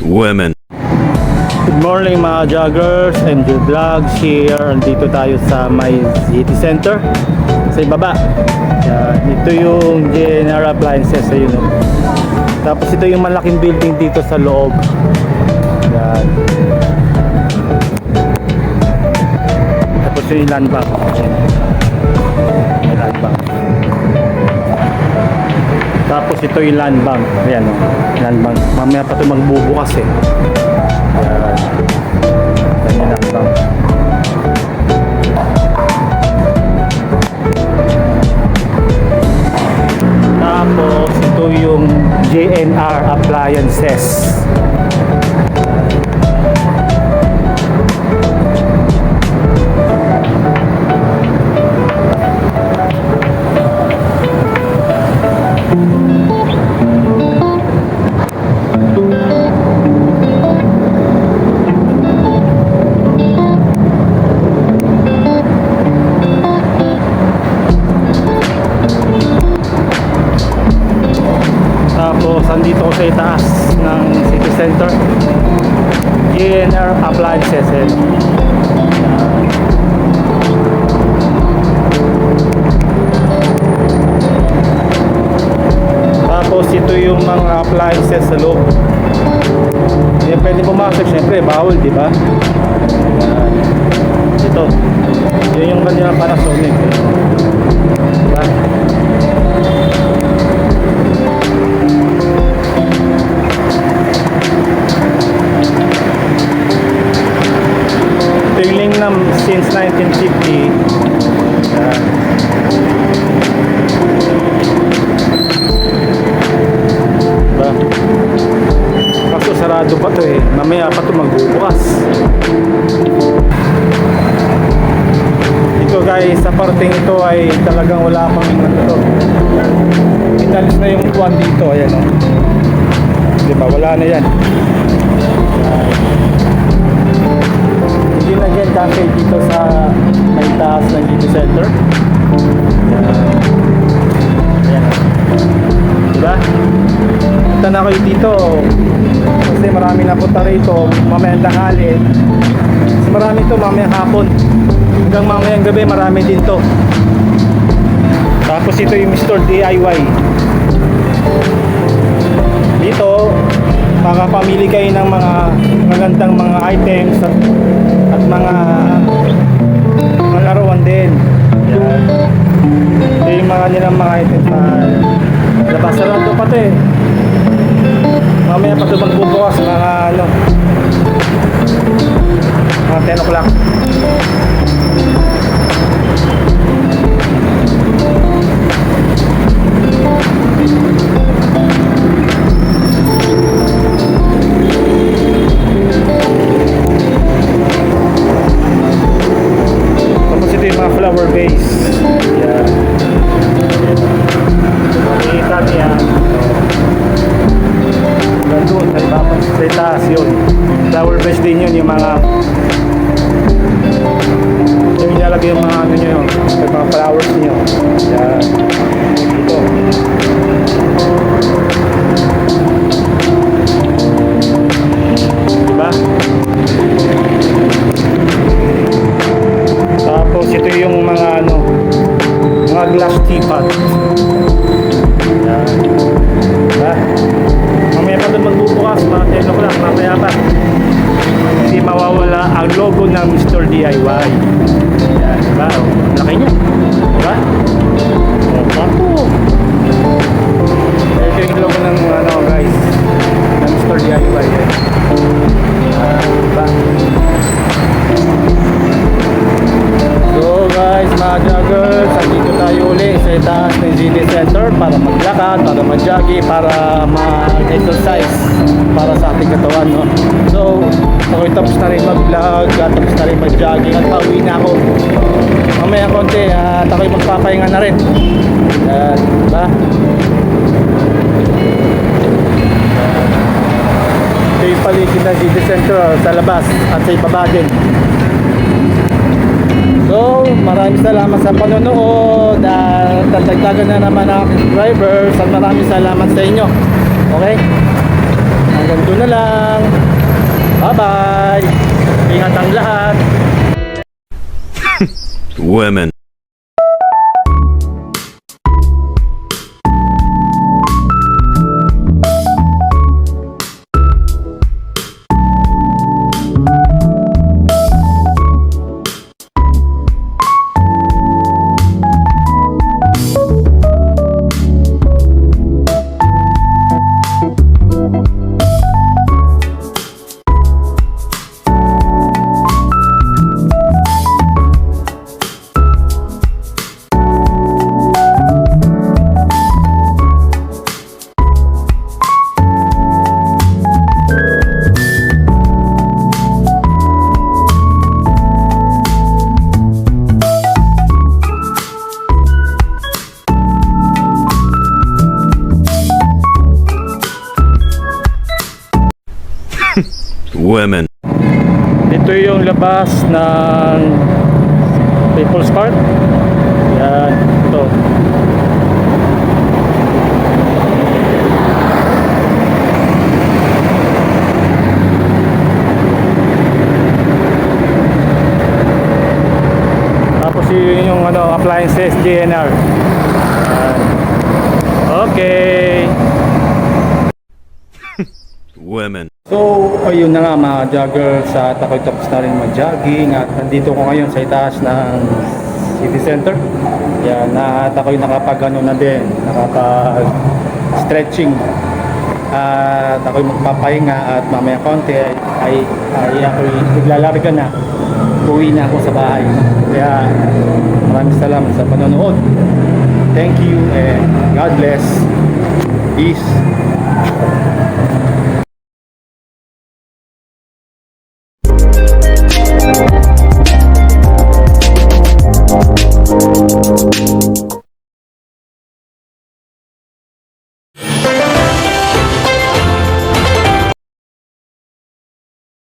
Women. Good morning mga joggers and the vlogs here. Andito tayo sa may city center sa ibaba. Yan. Ito yung General Appliances, ayun, no? Tapos ito yung malaking building dito sa loob. Yan. Tapos yung land bank. Yung land bank. Tapos ito yung land bank. Ayan, no? Land bank. Mamaya pa ito magbubukas eh. Yan. Yan yung land bank. Tapos ito yung JNR Appliances. Tapos andito ko sa itaas ng city center, JNR Appliances. Tapos ito yung mga appliances sa loob. Hindi pwede pumasok, syempre bawal, di ba? Ito, yun yung kanyang Panasonic, diba? Tingling na since 1950. Yan. Diba? Kaso sarado pa to eh. Mamaya pa to magbubukas. Ito guys, sa parting ito ay talagang wala pang ito. Inalis na yung kuwan dito. Ayan o. Diba? Wala na yan. Hindi na yan kasi dito sa may taas ng city center. Ayan. Diba? Punta na kayo dito kasi marami na punta rito mamayang tanghali. Kasi marami to mamayang hapon hanggang mamayang gabi, marami din to. Tapos ito yung Mr. DIY. Dito makapamili kayo ng mga magandang mga items at mga laruan din. Yan. Ito yung mga nilang mga items na labas. Sarado pa ito eh. Mamaya pa ito magbubukas mga ano, mga 10 o'clock. Tapos ito yung mga flower vase. Yan. Makikita niya doon sa ibabang sa itaas yun. Flower vase din yun, yung mga yung nilalagay yung mga ano nyo yun, yung mga flowers nyo. Yan. Ito. Diba? Tapos ito yung mga ano, mga glass teapot. Yan. Diba? Mamaya pa doon magbubukas, mga 10 o'clock, mamaya pa. Hindi mawawala ang logo ng Mr. DIY. Yan, diba? Laki niya. Diba? Pato. Ito yung logo ng ano guys, ng Mr. DIY. Diba? So guys, mga joggers, andito tayo uli sa itaas ng city center para maglakad, para mag-jogging, para mag-exercise para sa ating katawan, no? So, ako'y tapos na rin mag-vlog at tapos na rin mag-jogging at pauwi na ako. Mamaya konti at ako'y magpapahinga na rin. Yan, diba? Ito yung paligid ng city center sa labas at sa ibaba din. So, maraming salamat sa panonood at tatagdagan na naman ang subscribers at maraming salamat sa inyo. Okay? hanggang doon na lang. Bye-bye! Ingat ang lahat! Women. Women. Ito yung labas ng People's Park. Yan, ito. Tapos yun yung appliances GNR. Yan. Okay. Women. So, ayun na nga mga jogger, sa ako'y tapos na rin mag-jogging at nandito ko ngayon sa itaas ng city center. Yan, at ako'y na din, nakapag-stretching. At ako'y magpapahinga at mamaya konti ay ako'y maglalarga na. Uwi na ako sa bahay. Kaya maraming salamat sa panonood. Thank you and God bless. Peace.